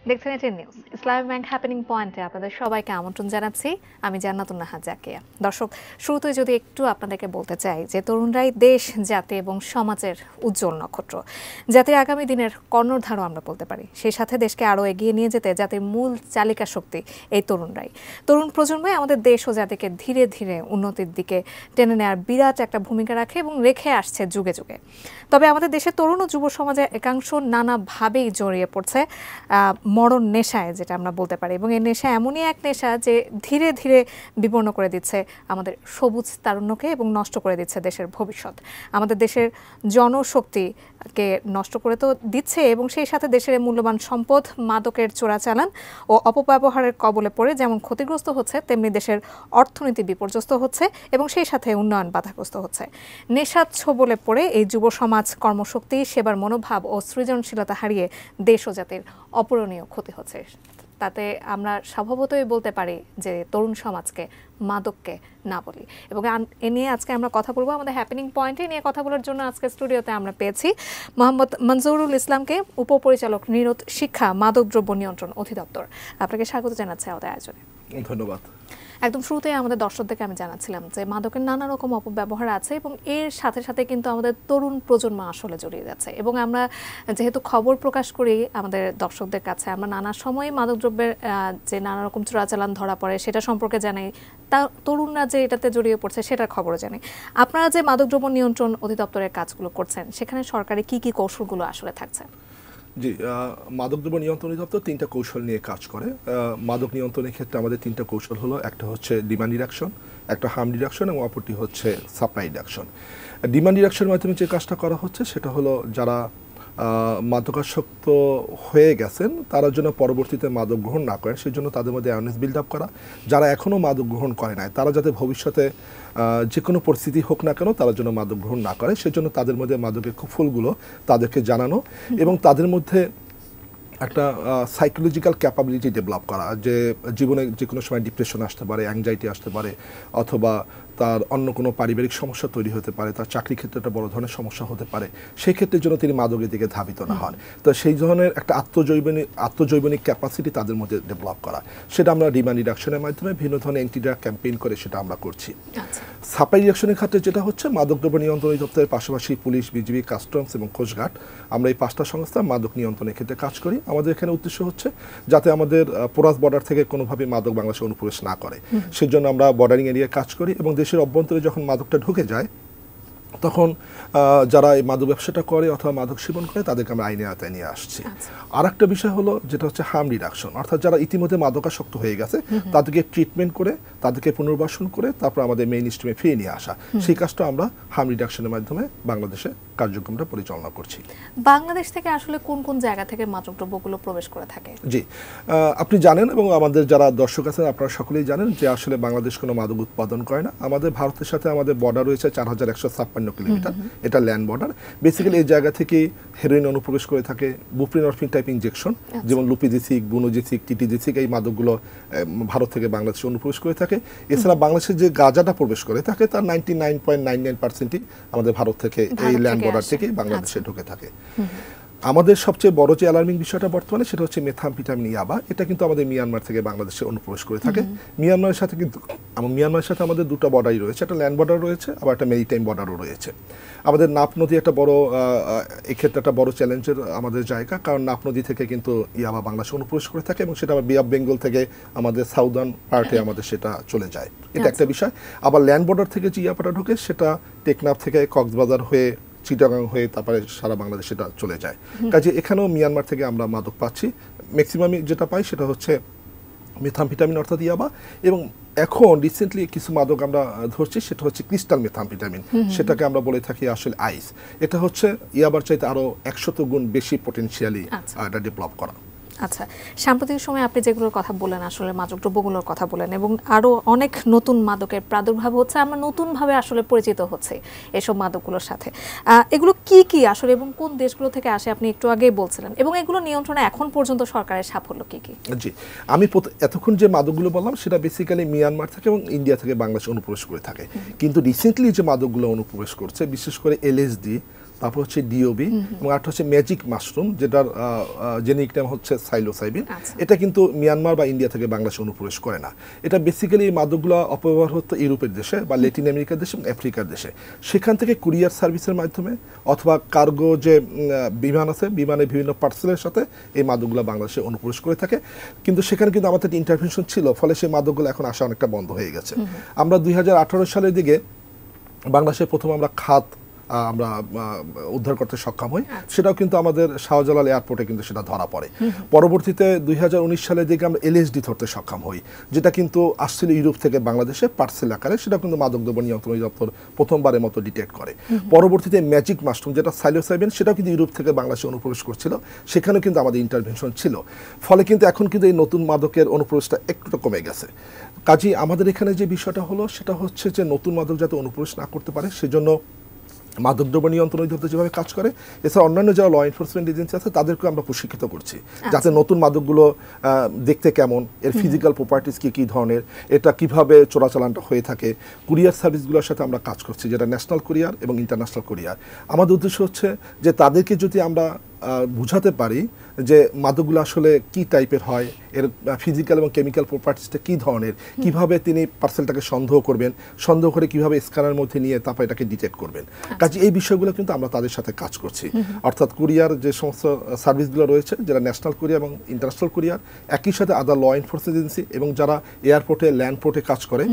দেখছেন ATN news ইসলামী bank happening পয়েন্টে আপনাদের সবাইকে আমন্ত্রণ জানাচ্ছি। আমি জান্নাতুন নাহার জাকিয়া। দর্শক, শুরুতে যদি একটু আপনাদেরকে বলতে চাই যে তরুণরাই দেশ, জাতি এবং সমাজের উজ্জ্বল নক্ষত্র। জাতির আগামী দিনের কর্ণধারও আমরা বলতে পারি। সেই সাথে দেশকে আরও এগিয়ে নিয়ে যেতে জাতির মূল চালিকা শক্তি এই তরুণরাই। তরুণ প্রজন্মই আমাদের দেশ ও জাতিকে ধীরে ধীরে উন্নতির দিকে টেনে নেওয়ার বিরাট একটা ভূমিকা রাখে এবং রেখে আসছে যুগে যুগে। তবে আমাদের দেশের তরুণ ও যুব সমাজের একাংশ নানাভাবেই জড়িয়ে পড়ছে মরণ নেশায়, যেটা আমরা বলতে পারি। এবং এই নেশা এমনই এক নেশা যে ধীরে ধীরে বিপন্ন করে দিচ্ছে আমাদের সবুজ তারুণ্যকে এবং নষ্ট করে দিচ্ছে দেশের ভবিষ্যৎ। আমাদের দেশের জনশক্তিকে নষ্ট করে তো দিচ্ছে এবং সেই সাথে দেশের মূল্যবান সম্পদ মাদকের চোরাচালান ও অপব্যবহারের কবলে পড়ে যেমন ক্ষতিগ্রস্ত হচ্ছে, তেমনি দেশের অর্থনীতি বিপর্যস্ত হচ্ছে এবং সেই সাথে উন্নয়ন বাধাগ্রস্ত হচ্ছে। নেশার ছোবলে পড়ে এই যুব সমাজ কর্মশক্তি, সেবার মনোভাব ও সৃজনশীলতা হারিয়ে দেশ ও জাতির অপূরণীয় ক্ষতি হচ্ছে। তাতে আমরা স্বভাবতই বলতে পারি যে তরুণ সমাজকে মাদককে না বলি। এবং এ নিয়ে আজকে আমরা কথা বলবো। আমাদের হ্যাপেনিং পয়েন্টে নিয়ে কথা বলার জন্য আজকে স্টুডিওতে আমরা পেয়েছি মোহাম্মদ মনজুরুল ইসলামকে, উপপরিচালক নিরোধ শিক্ষা মাদকদ্রব্য নিয়ন্ত্রণ অধিদপ্তর। আপনাকে স্বাগত জানাচ্ছি আমাদের আয়োজনে। ধন্যবাদ। একদম শুরুতে আমাদের দর্শকদেরকে আমি জানাচ্ছিলাম যে মাদকের নানা রকম অপব্যবহার আছে এবং এর সাথে সাথে কিন্তু আমাদের তরুণ প্রজন্ম আসলে জড়িয়ে যাচ্ছে। এবং আমরা যেহেতু খবর প্রকাশ করি আমাদের দর্শকদের কাছে, আমরা নানা সময়ে মাদকদ্রব্যের যে নানা রকম চোরাচালান ধরা পড়ে সেটা সম্পর্কে জানাই, তা তরুণরা যে এটাতে জড়িয়ে পড়ছে সেটার খবরও জানাই। আপনারা যে মাদকদ্রব্য নিয়ন্ত্রণ অধিদপ্তরের কাজগুলো করছেন, সেখানে সরকারি কি কি কৌশলগুলো আসলে থাকছে? জি, মাদকদ্রব্য নিয়ন্ত্রণ অধিদপ্তর 3টা কৌশল নিয়ে কাজ করে। মাদক নিয়ন্ত্রণের ক্ষেত্রে আমাদের 3টা কৌশল হলো, একটা হচ্ছে ডিমান্ড রিডাকশন, একটা হার্ম রিডাকশন এবং অপরটি হচ্ছে সাপ্লাই রিডাকশন। ডিমান্ড রিডাকশনের মাধ্যমে যে কাজটা করা হচ্ছে সেটা হলো যারা মাদকাসক্ত হয়ে গেছেন তারা যেন পরবর্তীতে মাদক গ্রহণ না করেন, সেই জন্য তাদের মধ্যে অ্যাওয়ারনেস বিল্ড আপ করা। যারা এখনও মাদক গ্রহণ করে নাই তারা যাতে ভবিষ্যতে যে কোনো পরিস্থিতি হোক না কেন তারা যেন মাদক গ্রহণ না করে, সেজন্য তাদের মধ্যে মাদকের কুফলগুলো তাদেরকে জানানো এবং তাদের মধ্যে একটা সাইকোলজিক্যাল ক্যাপাবিলিটি ডেভেলপ করা, যে জীবনে যে কোনো সময় ডিপ্রেশন আসতে পারে, অ্যাংজাইটি আসতে পারে, অথবা তার অন্য কোনো পারিবারিক সমস্যা তৈরি হতে পারে, তার চাকরি ক্ষেত্রে একটা বড় ধরনের সমস্যা হতে পারে, সেই ক্ষেত্রে যেন তিনি মাদকের দিকে ধাবিত না হন। তো সেই ধরনের একটা আত্মজৈবনিক ক্যাপাসিটি তাদের মধ্যে ডেভেলপ করা, সেটা আমরা ডিমান্ড রিডাকশনের মাধ্যমে বিভিন্ন ধরনের অ্যান্টি ড্রাগ ক্যাম্পেইন করে সেটা আমরা করছি। সাপ্লাই রিডাকশনের ক্ষেত্রে যেটা হচ্ছে, মাদকদ্রব্য নিয়ন্ত্রণ অধিদপ্তরের পাশাপাশি পুলিশ, বিজিবি, কাস্টমস এবং কোস্টগার্ড, আমরা এই 5টা সংস্থা মাদক নিয়ন্ত্রণের ক্ষেত্রে কাজ করি। আমাদের এখানে উদ্দেশ্য হচ্ছে যাতে আমাদের পোরাস বর্ডার থেকে কোনোভাবে মাদক বাংলাদেশে অনুপ্রবেশ না করে, সেজন্য আমরা বর্ডারিং এরিয়ায় কাজ করি এবং দেশের অভ্যন্তরে যখন মাদকটা ঢুকে যায় তখন যারা এই মাদক ব্যবসাটা করে অথবা মাদক সেবন করে তাদেরকে আমরা আইনের আওতায় নিয়ে আসছি। আর একটা বিষয় হলো যেটা হচ্ছে হার্ম রিডাকশন, অর্থাৎ যারা ইতিমধ্যে মাদকাসক্ত হয়ে গেছে তাদেরকে ট্রিটমেন্ট করে, তাদেরকে পুনর্বাসন করে তারপর আমাদের মেইন স্ট্রিমে ফিরিয়ে নিয়ে আসা, সেই কাজটা আমরা হার্ম রিডাকশনের মাধ্যমে বাংলাদেশে কার্যক্রমটা পরিচালনা করছি। বাংলাদেশ থেকে আসলে কোন কোন জায়গা থেকে মাদকদ্রব্যগুলো প্রবেশ করে থাকে? জি, আপনি জানেন এবং আমাদের যারা দর্শক আছেন আপনারা সকলেই জানেন যে আসলে বাংলাদেশ কোনো মাদক উৎপাদন করে না। আমাদের ভারতের সাথে আমাদের বর্ডার রয়েছে 4156 কিলোমিটার, এটা ল্যান্ড বর্ডার। বেসিক্যালি এই জায়গা থেকে হেরোইন অনুপ্রবেশ করে থাকে, বুপ্রিনরফিন টাইপ ইনজেকশন যেমন লুপিজিসিক, বুনোজিসিক, টিটিজিসিক, এই মাদকগুলো ভারত থেকে বাংলাদেশে অনুপ্রবেশ করে থাকে। এছাড়া বাংলাদেশের যে গাঁজাটা প্রবেশ করে থাকে তার 99.99%ই আমাদের ভারত থেকে এই ল্যান্ড বর্ডার থেকে বাংলাদেশে ঢুকে থাকে। আমাদের সবচেয়ে বড় যে অ্যালার্মিং বিষয়টা বর্তমানে সেটা হচ্ছে মেথামফেটামিন ইয়াবা, এটা কিন্তু আমাদের মিয়ানমার থেকে বাংলাদেশে অনুপ্রবেশ করে থাকে। মিয়ানমারের সাথে কিন্তু মিয়ানমারের সাথে আমাদের 2টা বর্ডারই রয়েছে, একটা ল্যান্ড বর্ডার রয়েছে আবার একটা মেরিটাইম বর্ডারও রয়েছে। আমাদের নাপ নদী একটা বড় এক্ষেত্রে একটা বড় চ্যালেঞ্জের আমাদের জায়গা, কারণ নাপ নদী থেকে কিন্তু ইয়াবা বাংলাদেশে অনুপ্রবেশ করে থাকে এবং সেটা আবার বে অফ বেঙ্গল থেকে আমাদের সাউদার্ন পার্টে আমাদের সেটা চলে যায়, এটা একটা বিষয়। আবার ল্যান্ড বর্ডার থেকে যে ইয়াবাটা ঢোকে সেটা টেকনাফ থেকে কক্সবাজার হয়ে চিটাগাং হয়ে তারপরে সারা বাংলাদেশ সেটা চলে যায়। কাজে এখানেও মিয়ানমার থেকে আমরা মাদক পাচ্ছি। ম্যাক্সিমামই যেটা পাই সেটা হচ্ছে মেথামফেটামিন অর্থাৎ ইয়াবা, এবং এখন রিসেন্টলি কিছু মাদক আমরা ধরছি সেটা হচ্ছে ক্রিস্টাল মেথামফেটামিন, সেটাকে আমরা বলে থাকি আসলে আইস। এটা হচ্ছে ইয়াবার চাইতে আরো 100 গুণ বেশি পটেনশিয়ালি এটা ডেভেলপ করা। আচ্ছা, সাম্প্রতিক সময়ে আপনি যেগুলোর কথা বলেন, আসলে মাদকদ্রব্যগুলোর কথা বলেন এবং আরও অনেক নতুন মাদকের প্রাদুর্ভাব হচ্ছে, আমরা নতুনভাবে আসলে পরিচিত হচ্ছে এসব মাদকগুলোর সাথে। এগুলো কি কি আসলে এবং কোন দেশগুলো থেকে আসে আপনি একটু আগেই বলছিলেন, এবং এগুলো নিয়ন্ত্রণে এখন পর্যন্ত সরকারের সাফল্য কি কি? জি, আমি এতক্ষণ যে মাদকগুলো বললাম সেটা বেসিক্যালি মিয়ানমার থেকে এবং ইন্ডিয়া থেকে বাংলাদেশে অনুপ্রবেশ করে থাকে, কিন্তু রিসেন্টলি যে মাদকগুলো অনুপ্রবেশ করছে বিশেষ করে এলএসডি, তারপর হচ্ছে ডিওবি এবং আরেকটা হচ্ছে ম্যাজিক মাশরুম, যেটার জেনেরিক নাম হচ্ছে সাইলোসাইবিন। এটা কিন্তু মিয়ানমার বা ইন্ডিয়া থেকে বাংলাদেশে অনুপ্রবেশ করে না। এটা বেসিক্যালি এই মাদকগুলো অপব্যবহার হতো ইউরোপের দেশে বা ল্যাটিন আমেরিকার দেশে এবং আফ্রিকার দেশে। সেখান থেকে কুরিয়ার সার্ভিসের মাধ্যমে অথবা কার্গো যে বিমান আছে, বিমানে বিভিন্ন পার্সেলের সাথে এই মাদকগুলো বাংলাদেশে অনুপ্রবেশ করে থাকে। কিন্তু সেখানে কিন্তু আমাদের ইন্টারভেনশন ছিল, ফলে সেই মাদকগুলো এখন আসা অনেকটা বন্ধ হয়ে গেছে। আমরা 2018 সালের দিকে বাংলাদেশে প্রথম আমরা খাত আমরা উদ্ধার করতে সক্ষম হই, সেটাও কিন্তু আমাদের শাহজালাল এয়ারপোর্টে কিন্তু সেটা ধরা পড়ে। পরবর্তীতে 2019 সালের দিকে আমরা এলএসডি ধরতে সক্ষম হই, যেটা কিন্তু আসছিল ইউরোপ থেকে বাংলাদেশে পার্সেল আকারে, সেটা কিন্তু মাদকদ্রব্য নিয়ন্ত্রণ অধিদপ্তর প্রথমবারের মতো ডিটেক্ট করে। পরবর্তীতে ম্যাজিক মাশরুম, যেটা সাইলোসাইবিন, সেটাও কিন্তু ইউরোপ থেকে বাংলাদেশে অনুপ্রবেশ করছিল, সেখানেও কিন্তু আমাদের ইন্টারভেনশন ছিল। ফলে কিন্তু এখন কিন্তু এই নতুন মাদকের অনুপ্রবেশটা একটু কমে গেছে। কাজেই আমাদের এখানে যে বিষয়টা হলো সেটা হচ্ছে যে নতুন মাদক যাতে অনুপ্রবেশ না করতে পারে, সেজন্য মাদকদ্রব্য নিয়ন্ত্রণ অধিদপ্তর যেভাবে কাজ করে, এছাড়া অন্যান্য যারা ল এনফোর্সমেন্ট এজেন্সি আছে তাদেরকেও আমরা প্রশিক্ষিত করছি, যাতে নতুন মাদকগুলো দেখতে কেমন, এর ফিজিক্যাল প্রপার্টিস কী ধরনের, এটা কিভাবে চোরাচালানটা হয়ে থাকে। কুরিয়ার সার্ভিসগুলোর সাথে আমরা কাজ করছি, যেটা ন্যাশনাল কুরিয়ার এবং ইন্টারন্যাশনাল কুরিয়ার। আমাদের উদ্দেশ্য হচ্ছে যে তাদেরকে যদি আমরা বুঝাতে পারি যে মাদকগুলো আসলে কি টাইপের হয়, এর ফিজিক্যাল এবং কেমিক্যাল প্রপার্টিসটা কী ধরনের, কিভাবে তিনি পার্সেলটাকে সন্দেহ করবেন, সন্দেহ করে কিভাবে স্ক্যানারের মধ্যে নিয়ে তারপর এটাকে ডিটেক্ট করবেন। কাজে এই বিষয়গুলো কিন্তু আমরা তাদের সাথে কাজ করছি। অর্থাৎ কুরিয়ার যে সমস্ত সার্ভিসগুলো রয়েছে, যারা ন্যাশনাল কুরিয়ার এবং ইন্টারন্যাশনাল কুরিয়ার, একই সাথে আদার ল এনফোর্সমেন্ট এজেন্সি এবং যারা এয়ারপোর্টে ল্যান্ডপোর্টে কাজ করে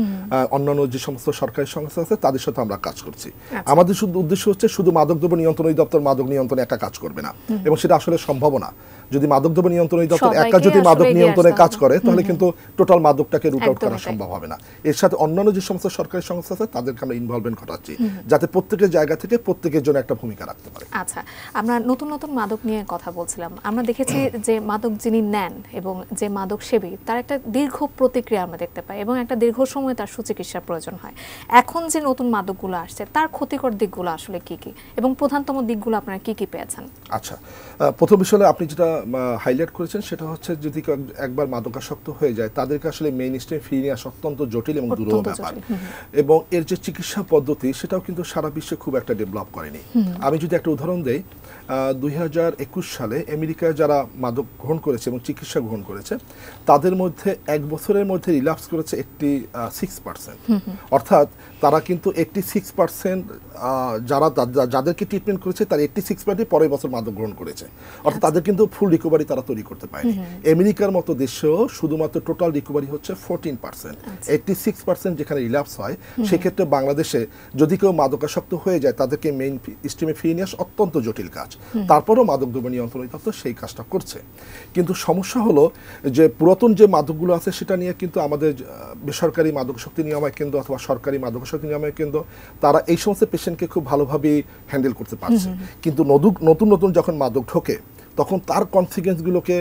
অন্যান্য যে সমস্ত সরকারি সংস্থা আছে তাদের সাথে আমরা কাজ করছি। আমাদের শুধু উদ্দেশ্য হচ্ছে শুধু মাদকদ্রব্য নিয়ন্ত্রণ অধিদপ্তর মাদক নিয়ন্ত্রণে একা কাজ করবে না, এবং সেটা আসলে সম্ভব না। যদি মাদকদ্রব্য নিয়ন্ত্রণ অধিদপ্তর একা যদি মাদক নিয়ন্ত্রণে কাজ করে, তাহলে কিন্তু টোটাল মাদকটাকে রুট আউট করা সম্ভব হবে না। এর সাথে অন্যান্য যে সমস্ত সরকারি সংস্থা আছে তাদেরকে আমরা ইনভলভমেন্ট ঘটাচ্ছি, যাতে প্রত্যেকের জায়গা থেকে প্রত্যেকের জন্য একটা ভূমিকা রাখতে পারে। আচ্ছা, আমরা নতুন নতুন মাদক নিয়ে কথা বলছিলাম। আমরা দেখেছি যে মাদক যিনি নেন এবং যে মাদক সেবী, তার একটা দীর্ঘ প্রতিক্রিয়া আমরা দেখতে পাই এবং একটা দীর্ঘ সময় তার সুচিকিৎসার প্রয়োজন হয়। এখন যে নতুন মাদকগুলো আসছে, তার ক্ষতিকর দিকগুলো আসলে কি কি এবং প্রধানতম দিকগুলো আপনারা কি কি পেয়েছেন? আচ্ছা, প্রথম বিষয়ে আপনি যেটা হাইলাইট করেছেন সেটা হচ্ছে যদি একবার মাদকাসক্ত হয়ে যায়, তাদেরকে আসলে মেইন স্ট্রিম ফিরিয়ে নেওয়া অত্যন্ত জটিল এবং দুরূহ ব্যাপার। এবং এর যে চিকিৎসা পদ্ধতি সেটাও কিন্তু সারা বিশ্বে খুব একটা ডেভেলপ করেনি। আমি যদি একটা উদাহরণ দেই, 2021 সালে আমেরিকায় যারা মাদক গ্রহণ করেছে এবং চিকিৎসা গ্রহণ করেছে, তাদের মধ্যে 1 বছরের মধ্যে রিল্যাপস করেছে 86%। অর্থাৎ তারা কিন্তু 86% যাদেরকে ট্রিটমেন্ট করেছে তার 86% পরের বছর মাদক গ্রহণ করেছে। অর্থাৎ তাদের কিন্তু ফুল রিকভারি তারা তৈরি করতে পারেনি। আমেরিকার মতো দেশেও শুধুমাত্র টোটাল রিকভারি হচ্ছে 14%। 86% যেখানে রিল্যাপস হয়, সেক্ষেত্রে বাংলাদেশে যদি কেউ মাদকাসক্ত হয়ে যায়, তাদেরকে মেইন স্ট্রিমে ফিরিয়ে নিয়ে আসা অত্যন্ত জটিল কাজ। তারপরেও মাদকদ্রব্য নিয়ন্ত্রণ অধিদপ্তর সেই কাজটা করছে। কিন্তু সমস্যা হলো যে পুরাতন যে মাদকগুলো আছে সেটা নিয়ে কিন্তু আমাদের বেসরকারি মাদকাসক্তি নিরাময় কেন্দ্র অথবা সরকারি মাদকাসক্তি নিরাময় কেন্দ্র, তারা এই সমস্ত পেশেন্টকে খুব ভালোভাবে হ্যান্ডেল করতে পারছে। কিন্তু নতুন নতুন যখন মাদক ঢোকে, তখন তার কনসিকুয়েন্সগুলোকে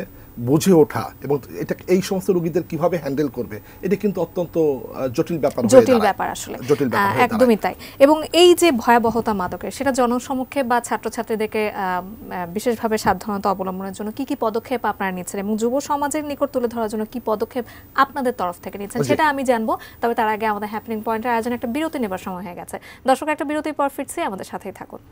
বুঝে ওঠা এবং এটা এই সমস্ত রোগীদের কিভাবে হ্যান্ডেল করবে, এটা কিন্তু অত্যন্ত জটিল ব্যাপার। আসলে একদমই তাই। এবং এই যে ভয়াবহতা মাদকের, সেটা জনসমক্ষে বা ছাত্রছাত্রীদেরকে বিশেষভাবে সাবধানতা অবলম্বনের জন্য কি কি পদক্ষেপ আপনারা নিচ্ছেন এবং যুব সমাজের নিকট তুলে ধরার জন্য কি পদক্ষেপ আপনাদের তরফ থেকে নিচ্ছেন, সেটা আমি জানবো। তবে তার আগে আমাদের হ্যাপেনিং পয়েন্টের আয়োজনে একটা বিরতি নেবার সময় হয়ে গেছে। দর্শক, একটা বিরতির পর ফিরছি, আমাদের সাথেই থাকুন।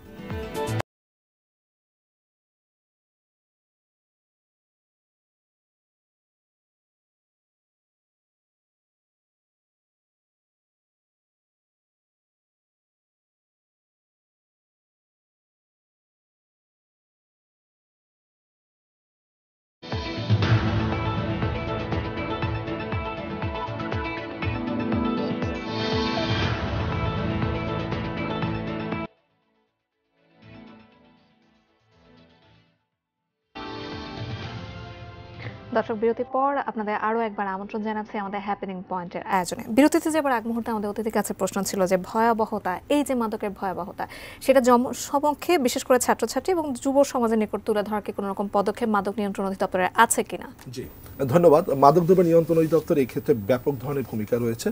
দর্শক, বিরতির পর আপনাদের আরও একবার আমন্ত্রণ জানাচ্ছি আমাদের হ্যাপেনিং পয়েন্টের আয়োজনে। বিরতিতে যাবার আগ মুহূর্তে আমাদের অতিথির কাছে প্রশ্ন ছিল যে ভয়াবহতা, এই যে মাদকের ভয়াবহতা, সেটা জনসমক্ষে বিশেষ করে ছাত্রছাত্রী এবং যুব সমাজের নিকট তুলে ধরার কি কোনো রকম পদক্ষেপ মাদক নিয়ন্ত্রণ অধিদপ্তরের আছে কিনা? জি, ধন্যবাদ। মাদকদ্রব্য নিয়ন্ত্রণ অধিদপ্তর এই ক্ষেত্রে ব্যাপক ধরনের ভূমিকা রয়েছে।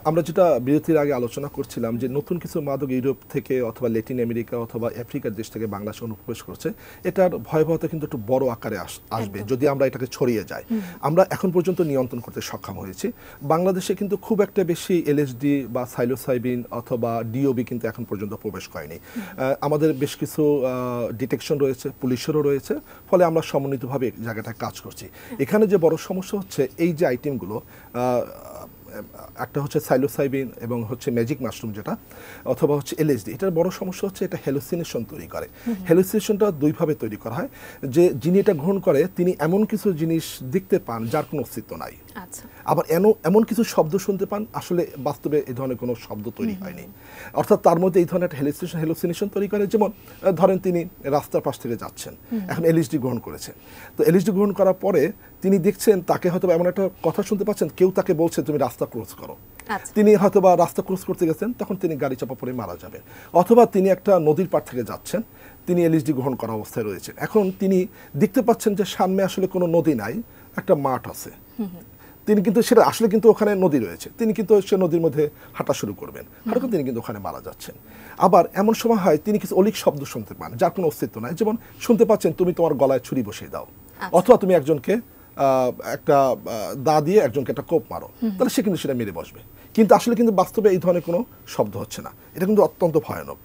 আমরা যেটা বিরতির আগে আলোচনা করছিলাম যে নতুন কিছু মাদক ইউরোপ থেকে অথবা ল্যাটিন আমেরিকা অথবা আফ্রিকার দেশ থেকে বাংলাদেশে অনুপ্রবেশ করছে, এটার ভয়াবহতা কিন্তু একটু বড় আকারে আসবে যদি আমরা এটাকে ছড়িয়ে ছড়িয়ে যায়। আমরা এখন পর্যন্ত নিয়ন্ত্রণ করতে সক্ষম হয়েছি। বাংলাদেশে কিন্তু খুব একটা বেশি এলএসডি বা সাইলোসাইবিন অথবা ডিওবি কিন্তু এখন পর্যন্ত প্রবেশ করেনি। আমাদের বেশ কিছু ডিটেকশন রয়েছে, পুলিশেরও রয়েছে, ফলে আমরা সমন্বিতভাবে জায়গাটায় কাজ করছি। এখানে যে বড় সমস্যা হচ্ছে এই যে আইটেমগুলো, একটা হচ্ছে সাইলোসাইবিন এবং হচ্ছে ম্যাজিক মাশরুম যেটা, অথবা হচ্ছে এলএসডি, এটার বড় সমস্যা হচ্ছে এটা হ্যালুসিনেশন তৈরি করে। হ্যালুসিনেশনটা দুইভাবে তৈরি করা হয়, যে যিনি এটা গ্রহণ করে তিনি এমন কিছু জিনিস দেখতে পান যার কোনো অস্তিত্ব নাই, আবার এমন কিছু শব্দ শুনতে পান আসলে বাস্তবে এই ধরনের কোনো শব্দ তৈরি হয়নি। অর্থাৎ তার মধ্যে এই ধরনের একটা হ্যালুসিনেশন তৈরি করে। যেমন ধরেন তিনি রাস্তার পাশ থেকে যাচ্ছেন, এখন এলএসডি গ্রহণ করেছেন, তো এলএসডি গ্রহণ করার পরে তিনি দেখছেন তাকে হয়তো এমন একটা কথা শুনতে পাচ্ছেন, কেউ তাকে বলছে তুমি রাস্তা ক্রস করো। তিনি হয়তো বা রাস্তা ক্রস করতে গেছেন, তখন তিনি গাড়ি চাপা পড়ে মারা যাবেন। অথবা তিনি একটা নদীর পাড় থেকে যাচ্ছেন, তিনি এলএসডি গ্রহণ করা অবস্থায় রয়েছেন, এখন তিনি দেখতে পাচ্ছেন যে সামনে আসলে কোনো নদী নাই, একটা মাঠ আছে। তিনি কিন্তু সেটা আসলে কিন্তু ওখানে নদী রয়েছে, তিনি কিন্তু সে নদীর মধ্যে হাঁটা শুরু করবেন, হাঁটা তিনি কিন্তু ওখানে মারা যাচ্ছেন। আবার এমন সময় হয় তিনি কিছু অলিক শব্দ শুনতে পান যার কোনো অস্তিত্ব নাই, যেমন শুনতে পাচ্ছেন তুমি তোমার গলায় ছুরি বসিয়ে দাও, অথবা তুমি একজনকে একটা দা দিয়ে একজনকে একটা কোপ মারো, তাহলে সে কিন্তু সেটা মেরে বসবে। কিন্তু আসলে কিন্তু বাস্তবে এই ধরনের কোনো শব্দ হচ্ছে না, এটা কিন্তু অত্যন্ত ভয়ানক।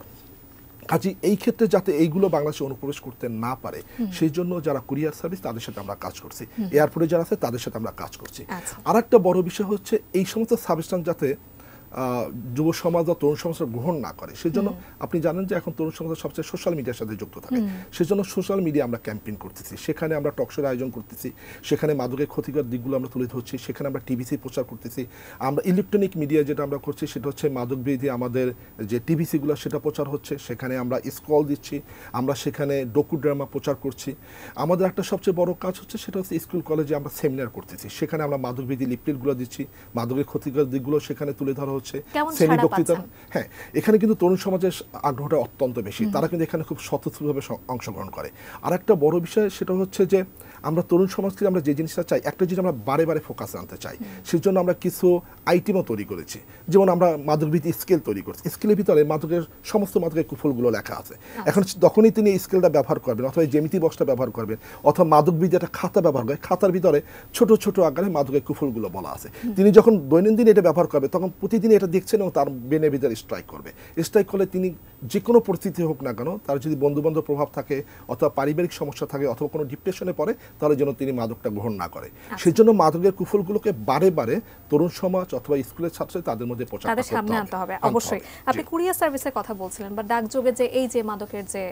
কাজে এই ক্ষেত্রে যাতে এইগুলো বাংলাদেশে অনুপ্রবেশ করতে না পারে সেই জন্য যারা কুরিয়ার সার্ভিস তাদের সাথে আমরা কাজ করছি, এয়ারপোর্টে যারা আছে তাদের সাথে আমরা কাজ করছি। আর একটা বড় বিষয় হচ্ছে এই সমস্ত সাবস্টেন্স যাতে যুব সমাজ বা তরুণ সমাজ গ্রহণ না করে, সেই জন্য আপনি জানেন যে এখন তরুণ সমাজ সবচেয়ে সোশ্যাল মিডিয়ার সাথে যুক্ত থাকে, সেই জন্য সোশ্যাল মিডিয়া আমরা ক্যাম্পেইন করতেছি, সেখানে আমরা টকশোর আয়োজন করতেছি, সেখানে মাদকের ক্ষতিকর দিকগুলো আমরা তুলে ধরছি, সেখানে আমরা টিভিসি প্রচার করতেছি। আমরা ইলেকট্রনিক মিডিয়া যেটা আমরা করছি সেটা হচ্ছে মাদক বিরোধী আমাদের যে টিভিসিগুলো সেটা প্রচার হচ্ছে, সেখানে আমরা স্কল দিচ্ছি, আমরা সেখানে ডকুড্রামা প্রচার করছি। আমাদের একটা সবচেয়ে বড় কাজ হচ্ছে সেটা হচ্ছে স্কুল কলেজে আমরা সেমিনার করতেছি, সেখানে আমরা মাদক বিরোধী লিফলেটগুলো দিচ্ছি, মাদকের ক্ষতিকর দিকগুলো সেখানে তুলে ধরা হচ্ছে। শ্রেণী বক্তৃতা, হ্যাঁ, এখানে কিন্তু তরুণ সমাজের আগ্রহটা অত্যন্ত বেশি, তারা কিন্তু এখানে খুব স্বতঃস্ফূর্তভাবে অংশগ্রহণ করে। আর একটা বড় বিষয় সেটা হচ্ছে যে আমরা তরুণ সমাজকে আমরা যে জিনিসটা চাই, একটা জিনিস আমরা বারে বারে ফোকাসে আনতে চাই, সেই জন্য আমরা কিছু আইটেমও তৈরি করেছি। যেমন আমরা মাদকবিধি স্কেল তৈরি করছি, স্কেলের ভিতরে সমস্ত মাদকের কুফলগুলো লেখা আছে। এখন যখনই তিনি স্কেলটা ব্যবহার করবেন অথবা জ্যামিতি বক্সটা ব্যবহার করবেন অথবা মাদকবিধি একটা খাতা ব্যবহার করে, খাতার ভিতরে ছোট ছোট আকারে মাদকের কুফলগুলো বলা আছে। তিনি যখন দৈনন্দিন এটা ব্যবহার করবে তখন প্রতিদিন এটা দেখছেন এবং তার ব্রেনের ভিতরে স্ট্রাইক করবে। স্ট্রাইক করলে তিনি যে কোনো পরিস্থিতি হোক না কেন, তার যদি বন্ধুবান্ধব প্রভাব থাকে অথবা পারিবারিক সমস্যা থাকে অথবা কোনো ডিপ্রেশনে পড়ে, তাহলে যেন তিনি মাদকটা গ্রহণ না করে। সেই জন্য মাদকের কুফলগুলোকে বারে বারে তরুণ সমাজ অথবা স্কুলের ছাত্র তাদের মধ্যে প্রচার তাদের সামনে আনতে হবে। অবশ্যই আপনি কুরিয়ার সার্ভিসের কথা বলছিলেন, বা ডাকযোগে যে এই যে মাদকের যে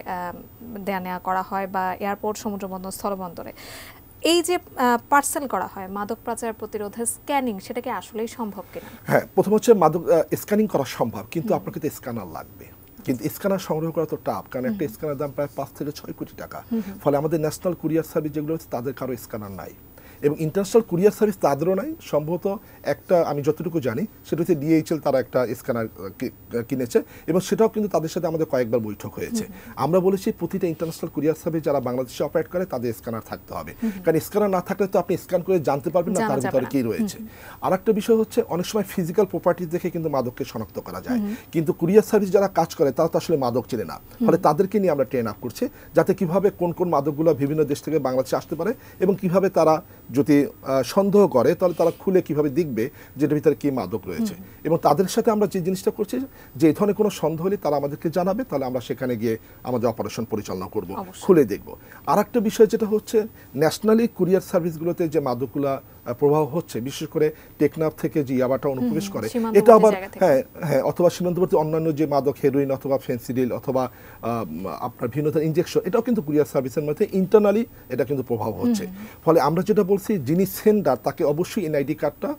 দেয়া নেওয়া করা হয় বা এয়ারপোর্ট, সমুদ্রবন্দর, স্থলবন্দরে এই যে পার্সেল করা হয় মাদক পাচার প্রতিরোধে স্ক্যানিং, সেটা কি আসলেই সম্ভব কিনা? হ্যাঁ, প্রথম হচ্ছে মাদক স্ক্যানিং করা সম্ভব, কিন্তু আপনাকে তো স্ক্যানার লাগবে, কিন্তু স্ক্যানার সংগ্রহ করা তো টাফ, কারণ একটা স্ক্যানার দাম প্রায় 5 থেকে 6 কোটি টাকা। ফলে আমাদের ন্যাশনাল কুরিয়ার সার্ভিস যেগুলো হচ্ছে তাদের কারো স্ক্যানার নাই, এবং ইন্টারন্যাশনাল কুরিয়ার সার্ভিস তাদেরও নাই। সম্ভবত একটা আমি যতটুকু জানি সেটা হচ্ছে ডিএইচএল, তারা একটা স্ক্যানার কিনেছে এবং সেটাও কিন্তু তাদের সাথে আমাদের কয়েকবার বৈঠক হয়েছে। আমরা বলেছি প্রতিটা ইন্টারন্যাশনাল কুরিয়ার সার্ভিস যারা বাংলাদেশে অপারেট করে তাদের স্ক্যানার থাকতে হবে, কারণ স্ক্যানার না থাকলে তো আপনি স্ক্যান করে জানতে পারবেন না তার ভিতরে কি রয়েছে। আর একটা বিষয় হচ্ছে অনেক সময় ফিজিক্যাল প্রপার্টি দেখে কিন্তু মাদককে শনাক্ত করা যায়, কিন্তু কুরিয়ার সার্ভিস যারা কাজ করে তারা তো আসলে মাদক চেনে না। ফলে তাদেরকে নিয়ে আমরা ট্রেন আপ করছি যাতে কিভাবে কোন কোন মাদকগুলো বিভিন্ন দেশ থেকে বাংলাদেশে আসতে পারে এবং কিভাবে তারা যদি সন্দেহ করে তাহলে তারা খুলে কিভাবে দেখবে যেটার ভিতরে কি মাদক রয়েছে। এবং তাদের সাথে আমরা যে জিনিসটা করছি যে এই ধরনের কোনো সন্দেহ হলে তারা আমাদেরকে জানাবে, তাহলে আমরা সেখানে গিয়ে আমাদের অপারেশন পরিচালনা করব, খুলে দেখব। আর একটা বিষয় যেটা হচ্ছে ন্যাশনালি কুরিয়ার সার্ভিসগুলোতে যে মাদকগুলো প্রভাব হচ্ছে, বিশেষ করে টেকনাফ থেকে যে ইয়াবাটা অনুপ্রবেশ করে, এটা আবার হ্যাঁ অথবা সীমান্তবর্তী অন্যান্য যে মাদক হেরোইন অথবা ফেন্সিডিল অথবা আপনার ভিন্ন ইনজেকশন, এটাও কিন্তু কুরিয়ার সার্ভিসের মধ্যে ইন্টারনালি এটা কিন্তু প্রভাব হচ্ছে। ফলে আমরা যেটা বলছি, যিনি সেন্ডার তাকে অবশ্যই এনআইডি কার্ডটা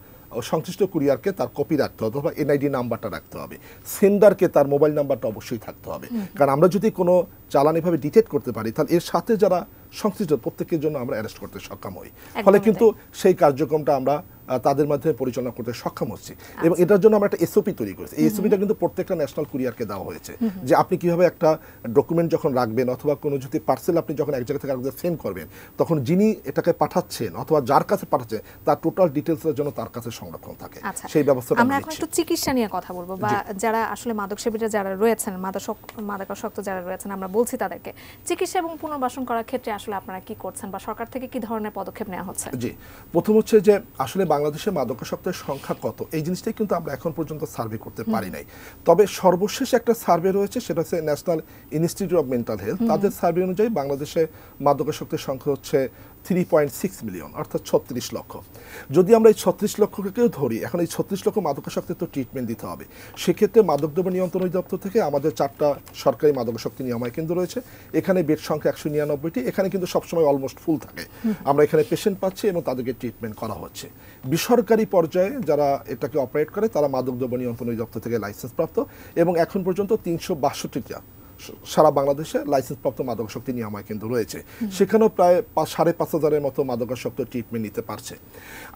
সংশ্লিষ্ট কুরিয়ারকে তার কপি রাখতে হবে অথবা এনআইডি নাম্বারটা রাখতে হবে, সেন্ডারকে তার মোবাইল নাম্বারটা অবশ্যই থাকতে হবে। কারণ আমরা যদি কোনো চালান এভাবে ডিটেক্ট করতে পারি তাহলে এর সাথে যারা সংশ্লিষ্ট প্রত্যেকের জন্য আমরা অ্যারেস্ট করতে সক্ষম হই। ফলে কিন্তু সেই কার্যক্রমটা আমরা তাদের মাধ্যমে পরিচালনা করতে সক্ষম হচ্ছি। এবং এটার জন্য আমরা একটা এসওপি তৈরি করেছি। এই এসওপিটা কিন্তু প্রত্যেকটা ন্যাশনাল কুরিয়ারকে দেওয়া হয়েছে, যে আপনি কিভাবে একটা ডকুমেন্ট যখন রাখবেন অথবা কোনো যদি পার্সেল আপনি যখন এক জায়গা থেকে আরেক জায়গায় সেন্ড করবেন, তখন যিনি এটাকে পাঠাচ্ছেন অথবা যার কাছে পাঠাচ্ছেন তার টোটাল ডিটেলসের জন্য তার কাছে সংরক্ষণ থাকে। সেই ব্যবস্থাটা আমরা এখন একটু চিকিৎসা নিয়ে কথা বলবো, বা যারা আসলে মাদক সেবীরা যারা রয়েছেন, মাদকাসক্ত যারা রয়েছেন, আমরা বলছি তাদেরকে চিকিৎসা এবং পুনর্বাসন করার ক্ষেত্রে আসলে আপনারা কি করছেন বা সরকার থেকে কি ধরনের পদক্ষেপ নেওয়া হচ্ছে? জি, প্রথম হচ্ছে যে আসলে বাংলাদেশে মাদকাসক্তের সংখ্যা কত এই জিনিসটাই কিন্তু আমরা এখন পর্যন্ত সার্ভে করতে পারি নাই। তবে সর্বশেষ একটা সার্ভে রয়েছে, সেটা হচ্ছে national institute of mental health. তাদের সার্ভে অনুযায়ী বাংলাদেশে মাদকাসক্তের সংখ্যা হচ্ছে 3.6 মিলিয়ন, অর্থাৎ 36 লক্ষ। যদি আমরা এই 36 লক্ষকেও ধরি, এখন এই 36 লক্ষ মাদকাসক্তের তো ট্রিটমেন্ট দিতে হবে। সেক্ষেত্রে মাদকদ্রব্য নিয়ন্ত্রণ অধিদপ্তর থেকে আমাদের 4টা সরকারি মাদকাসক্তি নিরাময় কেন্দ্র রয়েছে। এখানে বেড সংখ্যা 199টি। এখানে কিন্তু সবসময় অলমোস্ট ফুল থাকে। আমরা এখানে পেশেন্ট পাচ্ছি এবং তাদেরকে ট্রিটমেন্ট করা হচ্ছে। বেসরকারি পর্যায়ে যারা এটাকে অপারেট করে তারা মাদকদ্রব্য নিয়ন্ত্রণ অধিদপ্তর থেকে লাইসেন্স প্রাপ্ত, এবং এখন পর্যন্ত 362টা সারা বাংলাদেশে লাইসেন্সপ্রাপ্ত মাদকাসক্তি নিরাময় কেন্দ্র রয়েছে। সেখানেও প্রায় 5,500-এর মতো মাদকাসক্ত ট্রিটমেন্ট নিতে পারছে।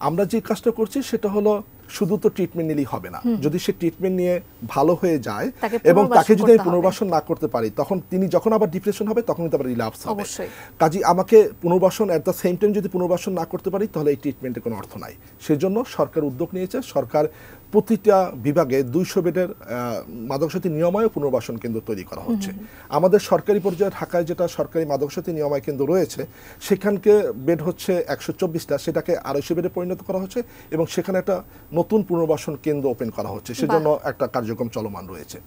আমরা যে কাজটা করছি সেটা হলো শুধু তো ট্রিটমেন্ট নিলেই হবে না, যদি সে ট্রিটমেন্ট নিয়ে ভালো হয়ে যায় এবং তাকে যদি আমি পুনর্বাসন না করতে পারি, তখন তিনি যখন আবার ডিপ্রেশন হবে তখন কিন্তু আবার রিল্যাপস হবে। কাজেই আমাকে পুনর্বাসন অ্যাট দ্য সেম টাইম যদি পুনর্বাসন না করতে পারি তাহলে এই ট্রিটমেন্টের কোনো অর্থ নাই। সেজন্য সরকার উদ্যোগ নিয়েছে। সরকার প্রতিটা বিভাগে 200 বেডের মাদকাসক্তি নিরাময় পুনর্বাসন কেন্দ্র তৈরি করা হচ্ছে। আমাদের সরকারি পর্যায়ে ঢাকায় যেটা সরকারি মাদকাসক্তি নিরাময় কেন্দ্র রয়েছে, সেখানকে বেড হচ্ছে 124টা, সেটাকে 250 বেডে পরিণত করা হচ্ছে এবং সেখানে একটা নতুন পুনর্বাসন কেন্দ্র ওপেন করা হচ্ছে। সেজন্য একটা কার্যক্রম চলমান রয়েছে।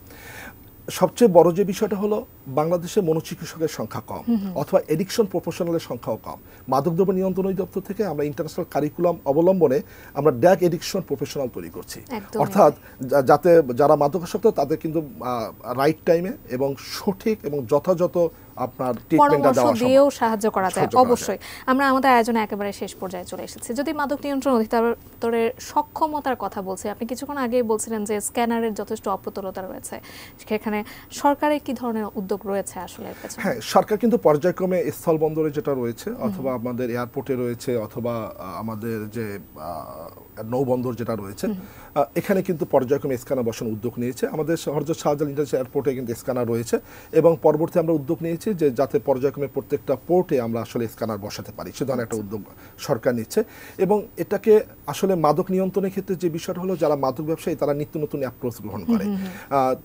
সবচেয়ে বড় যে বিষয়টা হলো বাংলাদেশে মনোচিকিৎসকের সংখ্যা কম, অথবা এডিকশন প্রফেশনালের সংখ্যাও কম। মাদকদ্রব্য নিয়ন্ত্রণ অধিদপ্তর থেকে আমরা ইন্টারন্যাশনাল কারিকুলাম অবলম্বনে আমরা ড্রাগ এডিকশন প্রফেশনাল তৈরি করছি, অর্থাৎ যাতে যারা মাদকাসক্ত তাদের কিন্তু রাইট টাইমে এবং সঠিক এবং যথাযথ আপনার ট্রিটমেন্টটা দেওয়া দিয়েও সাহায্য করা যায়। অবশ্যই আমরা আমাদের আয়োজনে একেবারে শেষ পর্যায়ে চলে এসেছি। যদি মাদক নিয়ন্ত্রণ অধিদপ্তরের সক্ষমতার কথা বলছি, আপনি কিছুক্ষণ আগেই বলছিলেন যে স্ক্যানারের যথেষ্ট অপ্রতুলতা রয়েছে, সেখানে সরকারের কি ধরনের উদ্যোগ রয়েছে আসলে? হ্যাঁ, সরকার কিন্তু পর্যায়ক্রমে স্থলবন্দরে যেটা রয়েছে অথবা আমাদের এয়ারপোর্টে রয়েছে অথবা আমাদের যে নৌবন্দর যেটা রয়েছে, এখানে কিন্তু পর্যায়ক্রমে স্ক্যানার বসানোর উদ্যোগ নিয়েছে। আমাদের হযরত শাহজালাল ইন্টারন্যাশনাল এয়ারপোর্টে কিন্তু স্ক্যানার রয়েছে এবং পরবর্তী আমরা উদ্যোগ নিয়েছি যে যাতে পর্যায়ক্রমে প্রত্যেকটা পোর্টে আমরা আসলে স্ক্যানার বসাতে পারি, সে ধরনের একটা উদ্যোগ সরকার নিচ্ছে। এবং এটাকে আসলে মাদক নিয়ন্ত্রণের ক্ষেত্রে যে বিষয়টা হলো, যারা মাদক ব্যবসায়ী তারা নিত্য নতুন অ্যাপ্রোচ গ্রহণ করে,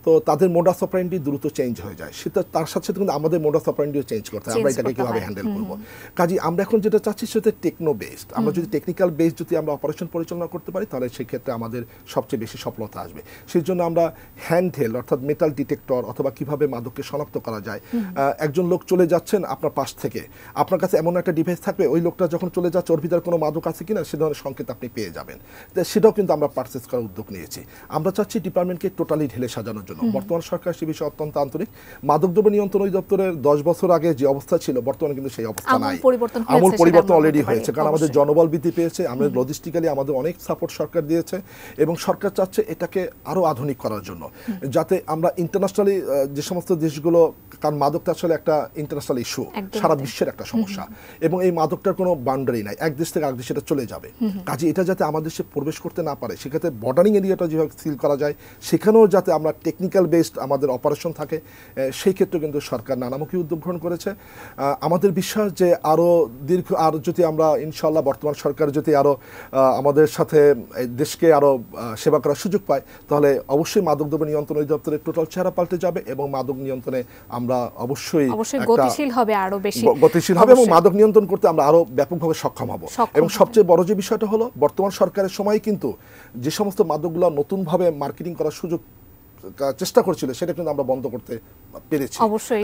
তো তাদের মোডাস অপারেন্ডি দ্রুত চেঞ্জ হয়ে যায়। সেটা তার সাথে সাথে কিন্তু আমাদের মোডাস অপারেন্ডিও চেঞ্জ করতে হয়, আমরা এটাকে কীভাবে হ্যান্ডেল করবো। কাজেই আমরা এখন যেটা চাচ্ছি সেটা টেকনো বেসড। আমরা যদি টেকনিক্যাল বেসড যদি আমরা অপারেশন পরিচালনা করতে পারি তাহলে সেক্ষেত্রে আমাদের সবচেয়ে বেশি সফলতা আসবে। সেই জন্য আমরা হ্যান্ডহেল্ড অর্থাৎ মেটাল ডিটেক্টর অথবা কিভাবে মাদককে শনাক্ত করা যায়, একজন লোক চলে যাচ্ছেন আপনার পাশ থেকে, আপনার কাছে এমন একটা ডিভাইস থাকবে, ওই লোকটা যখন চলে যাচ্ছে ওর ভিতরে কোনো মাদক আছে কিনা সে ধরনের সংকেত আপনি পেয়ে যাবেন। সেটাও কিন্তু আমরা পারচেস করার উদ্যোগ নিয়েছি। আমরা চাচ্ছি ডিপার্টমেন্টকে টোটালি ঢেলে সাজানোর জন্য। বর্তমান সরকার সে বিষয়ে অত্যন্ত আন্তরিক। মাদকদ্রব্য নিয়ন্ত্রণ অধিদপ্তরের 10 বছর আগে যে অবস্থা ছিল বর্তমানে কিন্তু সেই অবস্থা নাই। আমূল পরিবর্তন অলরেডি হয়েছে, কারণ আমাদের জনবল বৃদ্ধি পেয়েছে, আমাদের লজিস্টিক্যালি আমাদের অনেক সাপোর্ট সরকার দিয়েছে এবং সরকার চাচ্ছে এটাকে আরো আধুনিক করার জন্য, যাতে আমরা ইন্টারন্যাশনালি যে সমস্ত দেশগুলো, কারণ মাদকটা আসলে একটা ইন্টারন্যাশনাল ইস্যু, সারা বিশ্বের একটা সমস্যা এবং এই মাদকটার কোনো বাউন্ডারি নাই, এক দেশ থেকে আরেক দেশে এটা চলে যাবে। কাজে এটা যাতে আমাদের দেশে প্রবেশ করতে না পারে, সেক্ষেত্রে বর্ডারিং এরিয়াটা যেভাবে সিল করা যায় সেখানেও যাতে আমরা টেকনিক্যাল বেসড আমাদের অপারেশন থাকে, সেই ক্ষেত্রে কিন্তু সরকার নানামুখী উদ্যোগ গ্রহণ করেছে। আমাদের বিশ্বাস যে আরও আর যদি আমরা ইনশাল্লাহ বর্তমান সরকার যদি আরও আমাদের সাথে দেশকে আরও সেবা করার সুযোগ পায়, তাহলে অবশ্যই মাদকদ্রব্য নিয়ন্ত্রণ অধিদপ্তরের টোটাল চেহারা পাল্টে যাবে এবং মাদক নিয়ন্ত্রণে আমরা অবশ্যই গতিশীল হবে, আরো বেশি গতিশীল হবে এবং মাদক নিয়ন্ত্রণ করতে আমরা আরো ব্যাপকভাবে সক্ষম হব। এবং সবচেয়ে বড় যে বিষয়টা হলো, বর্তমান সরকারের সময় কিন্তু যে সমস্ত মাদকগুলো নতুনভাবে মার্কেটিং করার সুযোগ চেষ্টা করছিল সেটা কিন্তু আমরা বন্ধ করতে পেরেছি।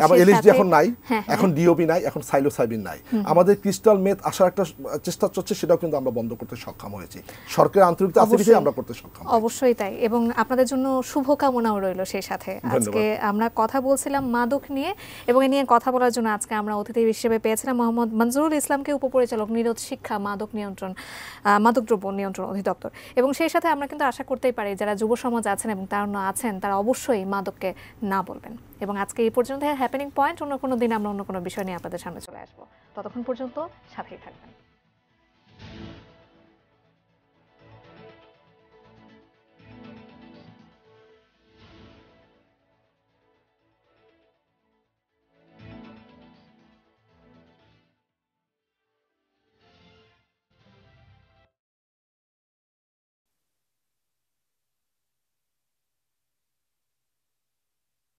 এবং এলএসডি এখন নাই, এখন ডিওপি নাই, এখন সাইলোসাইবিন নাই। আমাদের ক্রিস্টাল মেথ আসার একটা চেষ্টা চলছে, সেটাও কিন্তু আমরা বন্ধ করতে সক্ষম হয়েছি। সরকারের আন্তরিকতা আছে দেখে আমরা করতে সক্ষম। অবশ্যই তাই, এবং আপনাদের জন্য শুভকামনাও রইল সেই সাথে। আজকে আমরা কথা বলছিলাম মাদক নিয়ে, এবং এ নিয়ে কথা বলার জন্য আজকে আমরা অতিথি হিসেবে পেয়েছিলাম মোহাম্মদ মঞ্জুরুল ইসলামকে, উপপরিচালক নিরোধ শিক্ষা মাদকদ্রব্য নিয়ন্ত্রণ অধিদপ্তর। এবং সেই সাথে আমরা কিন্তু আশা করতেই পারি যারা যুব সমাজ আছেন এবং তারা আছেন তারা অবশ্যই মাদককে না বলবেন। এবং আজকে এই পর্যন্ত হ্যাপেনিং পয়েন্ট, অন্য কোনো দিন আমরা অন্য কোনো বিষয় নিয়ে আপনাদের সামনে চলে আসবো। ততক্ষণ পর্যন্ত সাথেই থাকবেন।